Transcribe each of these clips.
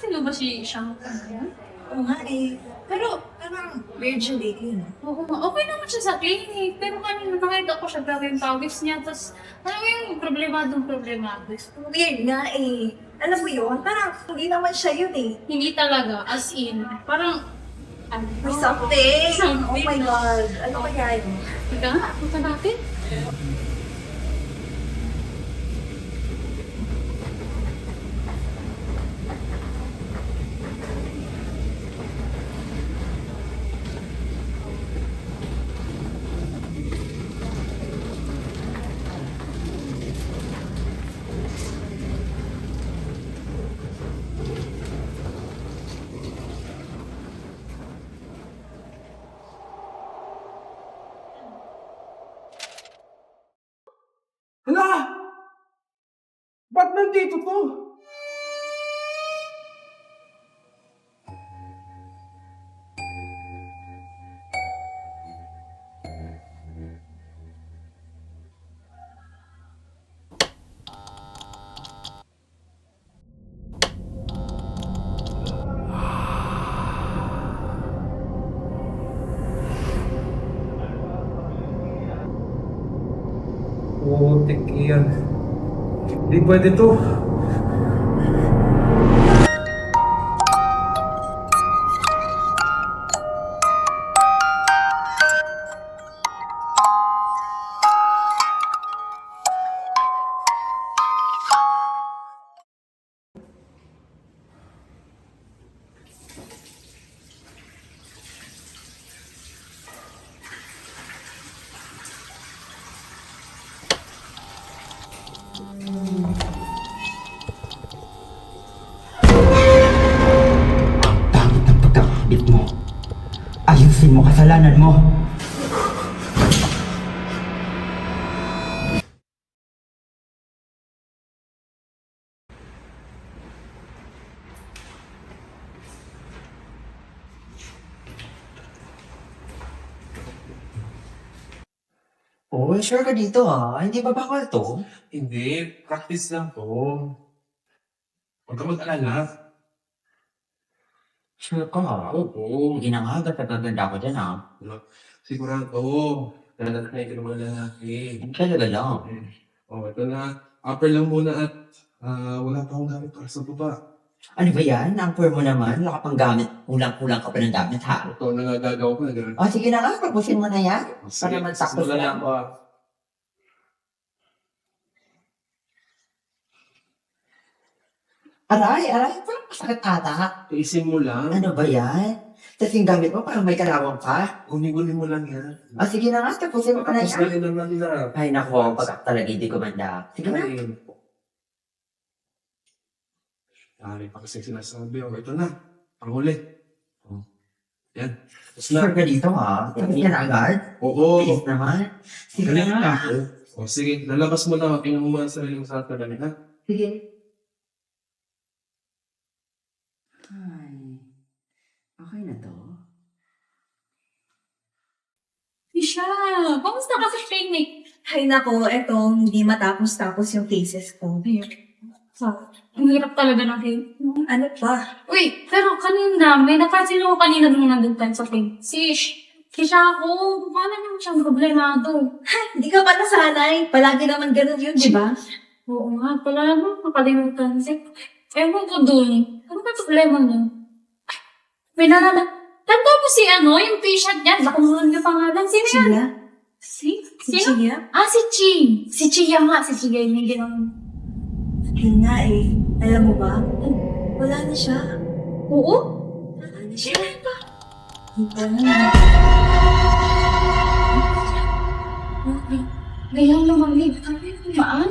sino ba si siyang Oo nga eh. Pero parang weird siya lately, no? Oo nga, okay naman siya sa clinic. Pero kanina nakita ko siya pero yung pawis niya. Tapos, ano yung problemado. Weird nga eh. Alam mo yun, parang hindi naman siya yun eh. Hindi talaga, as in. Parang, ano? May something! Something. Oh my God! Ano kaya yun? Ika nga, punta natin. Hala! Ba't nandito to? Putik yan. Hindi pwede to. Pangit ng pagkakakabit mo. Ayusin mo kasalanan mo. Oh, sure ka dito ha? Hindi ba bawal to? Hindi. Practice lang to. Huwag ka mag-alala. Sure ka ha? Oo. Hindi na nga, ba't nagaganda ko dyan ha? Sigurado. Talagang ka naman lalaki. Talaga lang. Oh, ito na. Upper lang muna at wala pa akong gamit para sa baba. Ano ba yan? Ang mo naman, wala ka pang gamit. Kulang-kulang ka pa ng gamit ha? Ito na nga gagawa ko na gano'n. O sige na nga, tapusin mo na yan. Para naman sakto Simulan lang. ako. Aray, parang masakit ata. Isin mo lang. Ano ba yan? Tapos yung gamit mo parang may kalawang pa. Guni-guni mo lang yan. O sige na nga, tapusin mo pa na Tapos yan. dali naman nila. Ay naku, pag talaga hindi ko manda. Sige na. Dali pa kasi sinasabi. Oh, ito na. Panghuli. Oh. Yan. Tapos na. Sure ka dito ha? Tapos yan agad? Oo. Please naman. Sige Galing na. na. O sige, lalabas mo na. Tingnan mo muna sa sarili mo sa atin. Ha? Sige. Ay, okay na to. Isha, kamusta ka sa clinic? Ay nako, etong hindi matapos-tapos yung cases ko. Ang hirap talaga ng clinic. Ano pa? Uy, pero kanina, may napansin ako kanina nung nandun tayo sa clinic. Siya ako, paano naman siyang problemado? Hindi ka pa nasanay. Palagi naman ganun yun, di ba? Oo nga, pala naman, nakalimutan siya. Ewan ko dun, ano ba problema niya? May tanda mo si yung patient niya, nakumulan yung pangalan. Sino yan? Chia? Si? Si Sino? Chia? Si Chi. Si Chia nga, si Chia yung ginawa. Ayun nga eh. Alam mo ba? Wala na siya. Oo? Wala na siya. Hindi na. Ngayon naman, kami kumaan.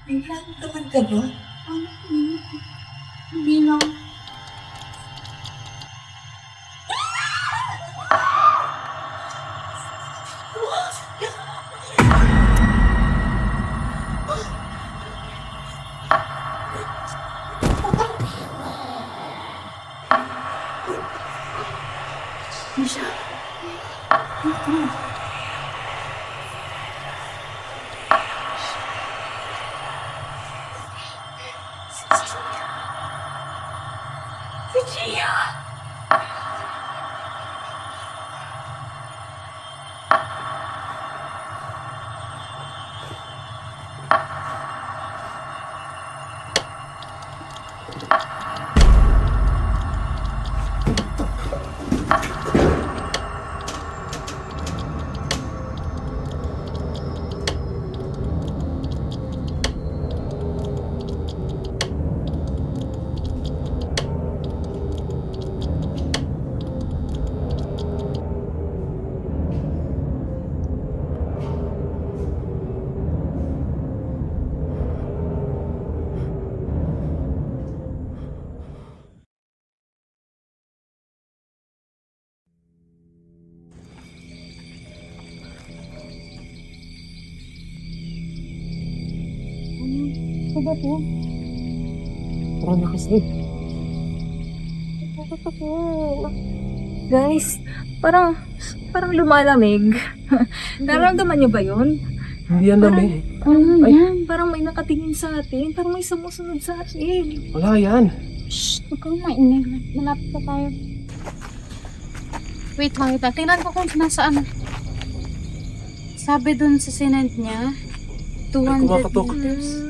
May plano naman ka ba? Hindi lang. Misha. Ito ba po? Parang nakasli. Ito po. Guys, parang lumalamig. Nararamdaman niyo ba yun? Hindi yan lamig. Ano yan? Parang may nakatingin sa atin. Parang may sumusunod sa atin. Wala yan. Shh! Huwag kang mainig. Malapit na tayo. Wait lang, wait lang. Tingnan ko kung nasaan. Sabi dun sa sinend niya, 200 kumakatok. meters.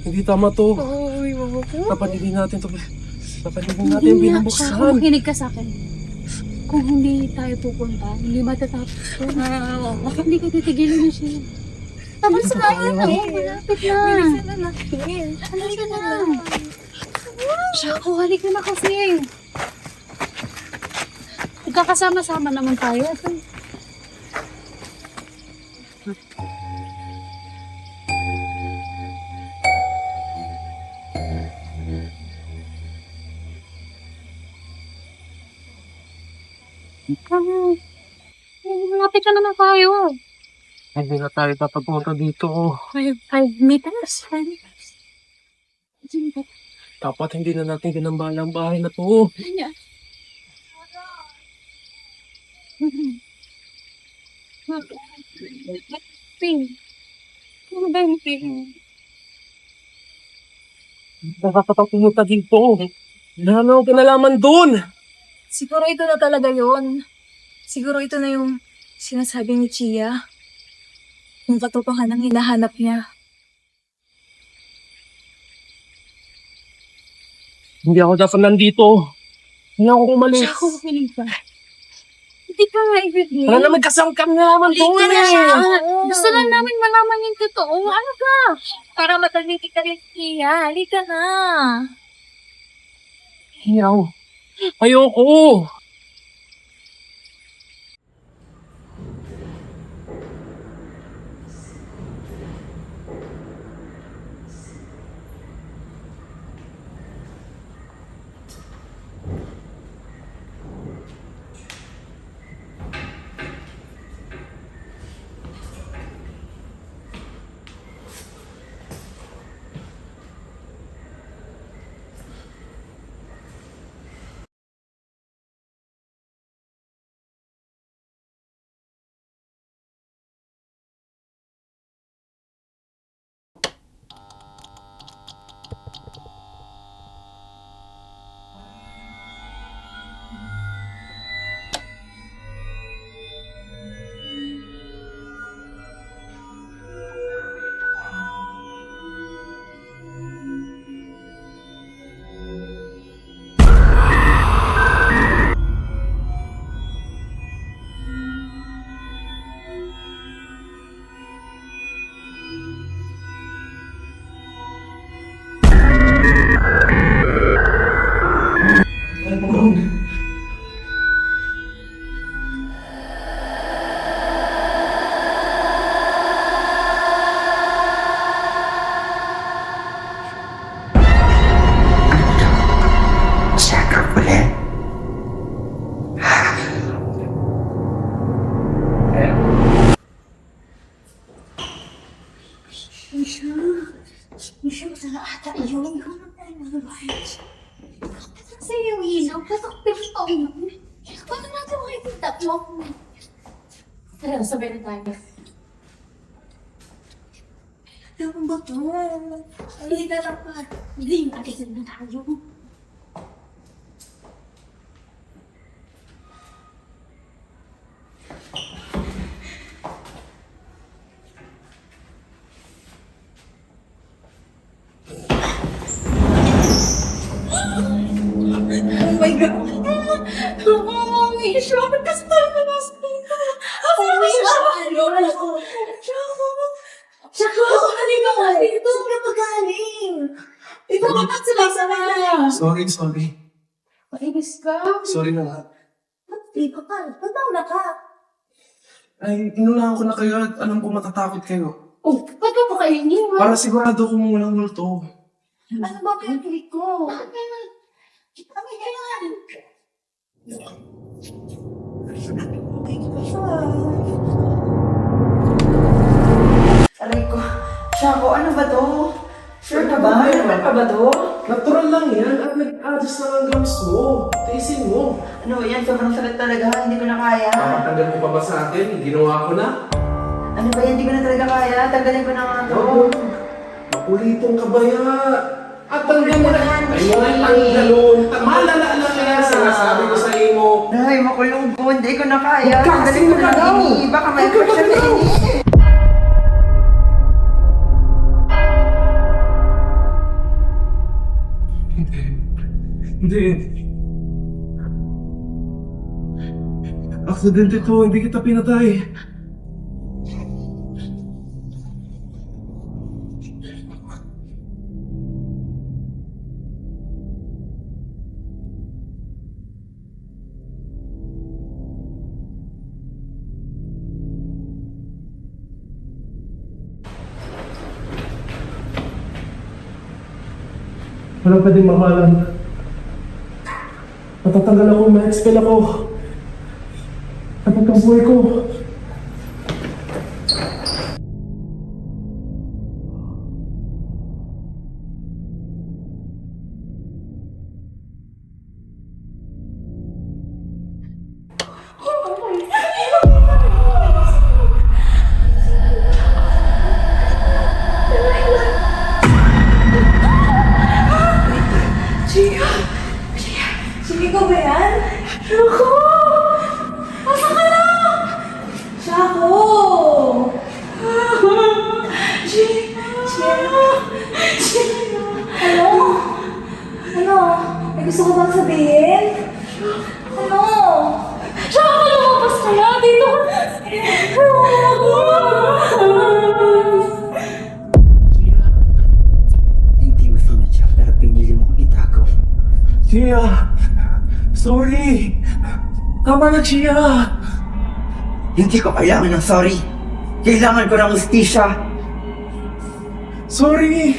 Hindi tama to. Uy, mama po. Dapat hindi natin to. Dapat hindi natin binubuksan. Kung makinig ka sa akin, kung hindi tayo pupunta, hindi matatapos to. Hindi ka titigilin na siya. Tapos na tayo na. Malapit na. Bilisan na natin. Halika na. Shako, halika na kasi. Magkakasama-sama naman tayo. Malapit na naman tayo. Hindi na tayo dapat pumunta dito. 5 meters. 5 meters. Dapat hindi na natin ginambala ang bahay na to. Kanya. Ping. Ano ba yung ping? Dapat tayo pumunta dito. Ano ang kinalaman dun? Siguro ito na talaga yon. Siguro ito na yung sinasabi ni Chia. Yung katotohanan ang hinahanap niya. Hindi ako dapat nandito. Hindi ako umalis. Ako, piling ka. Hindi ka nga ibigay. Wala naman kasang kami naman doon Gusto lang namin malaman yung totoo. Ano ka? Para matagiti ka rin, Chia. Halika na. Hiyaw. Ayoko. Misha, sana ata yun. Kasi yung ilaw, katakpil pa yun. Paano natin makikita? Tara, sabay na tayo. Ano ba ito? Hindi na dapat. Hindi, akitin na tayo. Oh my God! Misha, ba't kasi tayo nalasita? Misha! Shako! Halika ka dito! Saan ka magaling? Ito dapat sila. Sorry. Mainis ka. Sorry na nga. Ba't di ka pa? Ba't nauna ka? Ay, inunahan ko na kayo at alam ko matatakot kayo. Oh, ba't ka pa kayo iniwan? Para sigurado kung walang multo. Ano ba pinagkilig ko? Ano yan? Aray ko. Shako, ano ba to? Sure ka ba? Normal pa ba to? Natural lang yan at nag-adjust lang ang gums mo. Tiisin mo. Ano yan? Sobrang sakit talaga. Hindi ko na kaya. Papatanggal mo pa ba sa akin? Ginawa ko na. Ano ba yan? Hindi ko na talaga kaya. Tanggalin ko na nga to. Makulitong kabaya. At tanggal mo na yan. Ay mo nga tanggalon. Malala lang yan. Sinasabi ko sa imo. Ay, makulong ko. Hindi ko na kaya. Magkakasin Tanggalin ko ka na daw. lang ini. Baka may infection na ini. Hindi. Aksidente to. Hindi kita pinatay. Walang pwedeng makalan. Matatanggal ako, may expel ako. Kapag ang buhay ko. Sige ko ba yan? Naku! Asa ka na? Shako! Ano? Ano? May gusto ko bang sabihin? Ano? Shako, lumabas ka na dito! Hindi mo sinadya pero pinili mong itago. Chia! Sorry! Tama na, Chia! Hindi ko kailangan ng sorry. Kailangan ko ng ustisya. Sorry!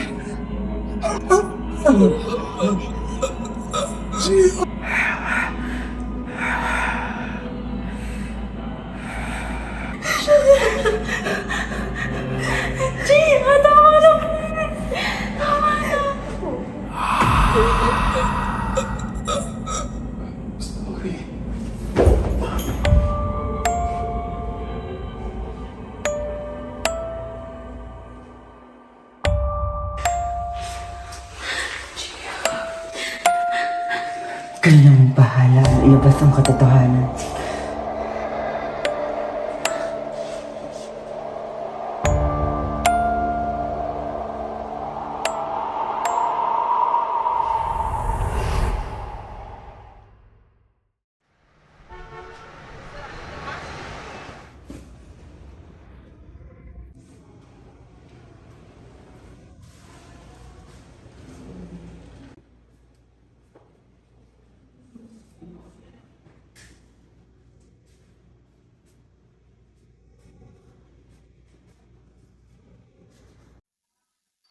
Gia, tama na! Tama na! Okay. Kayo naman bahala. Ilabas ang katotohanan.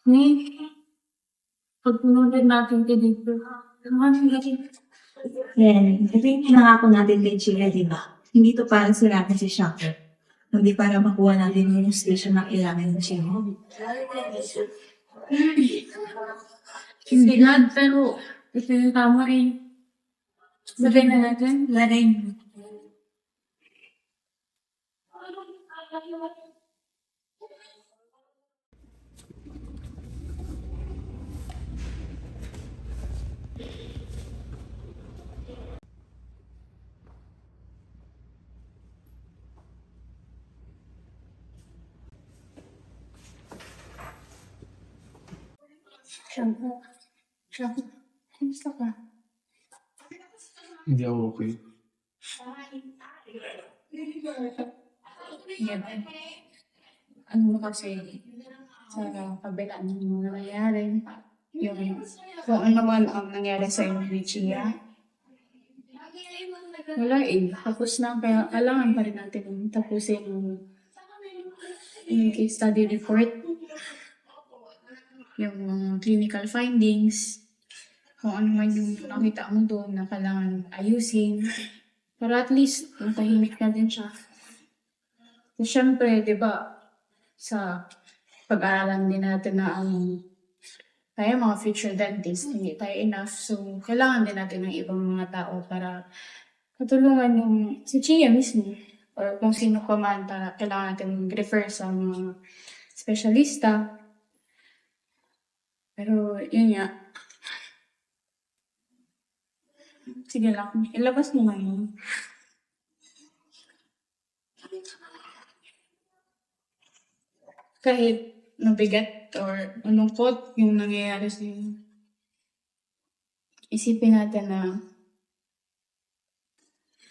Ni, pag pinunod natin ka dito, naman natin. Then, ito yung pinangako natin kay Gia, di ba? Hindi to para siratin si Shako. Hindi para makuha natin yung station na kailangan ng Gia. Hindi nga, pero ito yung tama rin. Sabihin na natin. Larin. Shampoo. Shampoo. Kamusta ka? Hindi ako okay. Yan. Ano mo kasi sa kabila ng mga nangyayari, yung kung ano man ang nangyari sa inyo ni Chia, wala eh. Tapos na, kaya kailangan pa rin natin tapusin yung case study report, yung mga clinical findings, kung ano man yung nakita mo doon na kailangan ayusin. Para at least, matahimik na din siya. So, syempre, di ba, sa pag-aralan din natin na tayo mga future dentist, hindi tayo enough. So, kailangan din natin ng ibang mga tao para katulungan yung si Chia mismo or kung sino pa man para kailangan natin refer sa mga specialista. Pero, yun nga. Sige lang, ilabas mo na yun. Kahit mabigat or malungkot yung nangyayari sa iyo, isipin natin na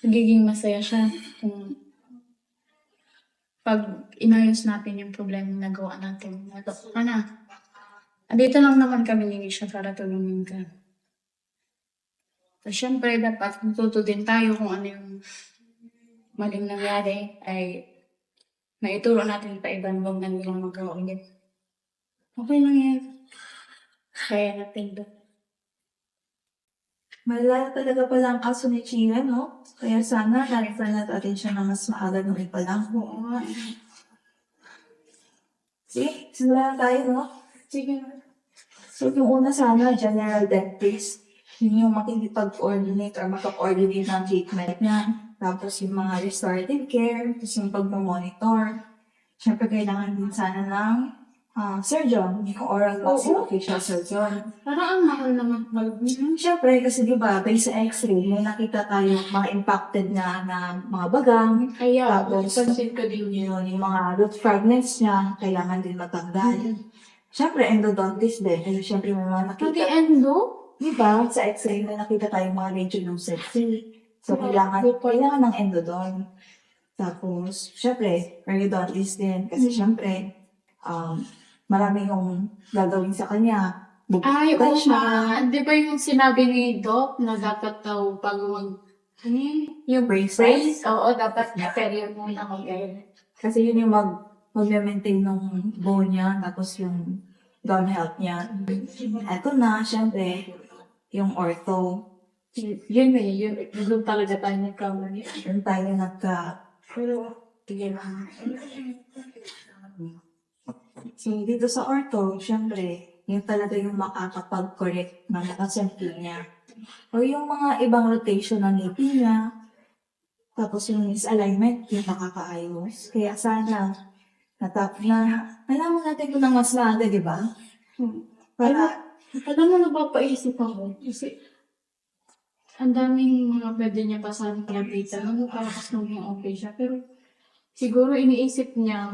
magiging masaya siya kung pag inayos natin yung problema na nagawa natin. Nato ka na. Andito lang naman kami ni Misha para tulungin ka. So, syempre, dapat natuto din tayo kung ano yung maling nangyari ay maituro natin pa ibang bang na nilang magawa ulit. Okay lang yan. Kaya natin doon. Malala talaga pala ang kaso ni Chia, no? Kaya sana, narisan natin siya na mas maaga nung ipa lang. Oo nga. Sige, simulan na tayo, no? Sige. So, yung una sana, general dentist. Yun yung makikipag-coordinate or maka-coordinate ng treatment niya. Tapos yung mga restorative care, tapos yung pag-monitor. Siyempre, kailangan din sana ng surgeon, yung oral maxillofacial surgeon. Parang ang mahal naman pag Siyempre, kasi di ba, based sa x-ray, may nakita tayo mga impacted na mga bagang. Kaya, Tapos, pansin ko din yun. yung mga root fragments niya, kailangan din matanggal. Siyempre, endodontist din. Kasi siyempre, may mga Pati nakita. endo? Di ba, sa x-ray may nakita tayong mga radiolucency. So, Oo, kailangan ng endodont. Tapos, siyempre, periodontist din. Kasi siyempre, marami yung gagawin sa kanya. Ay, Bukod oo siya. nga. Di ba yung sinabi ni Doc na dapat daw bago ano yun? Yung Braces? brace? Oo, dapat period muna mag-air. Kasi yun yung mag-maintain ng bone niya, tapos yung gum health niya. Eto na, syempre, yung ortho. Yun eh, yun. Doon talaga tayo nagkamali. Yun tayo Pero, sige lang. So, dito sa ortho, syempre, yun talaga yung makakapag-correct ng nakasample niya. O yung mga ibang rotation ng ngipin niya, tapos yung misalignment, yung nakakaayos. Kaya sana, nalaman natin kung nang mas maaga, di ba? Para, Alam mo, napapaisip ako. Kasi, ang daming mga pwede niya pa sa lapitan. Ano para mas maging okay siya. Pero, siguro iniisip niya,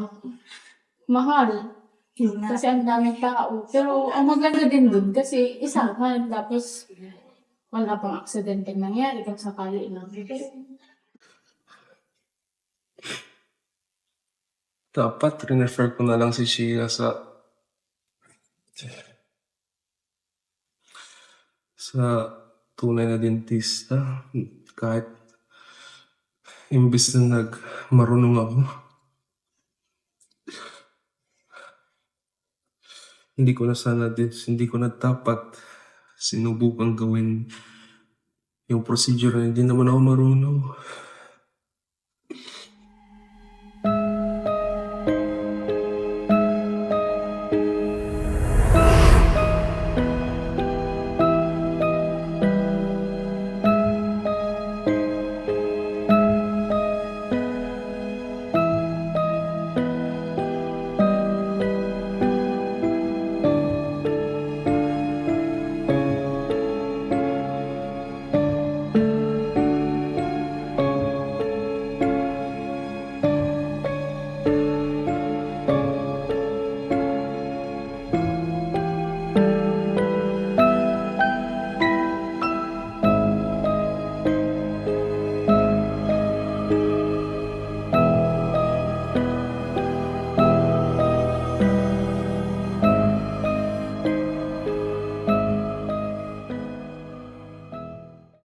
mahal. yun nga. Kasi ang daming tao. Pero, ang maganda din dun, kasi isahan. Tapos, wala pang aksidente nangyari kung sakali lang. Pero, Dapat refer ko na lang si Sheila sa tunay na dentista. Kahit imbis na marunong ako. Hindi ko na dapat sinubukan gawin yung procedure na hindi naman ako marunong.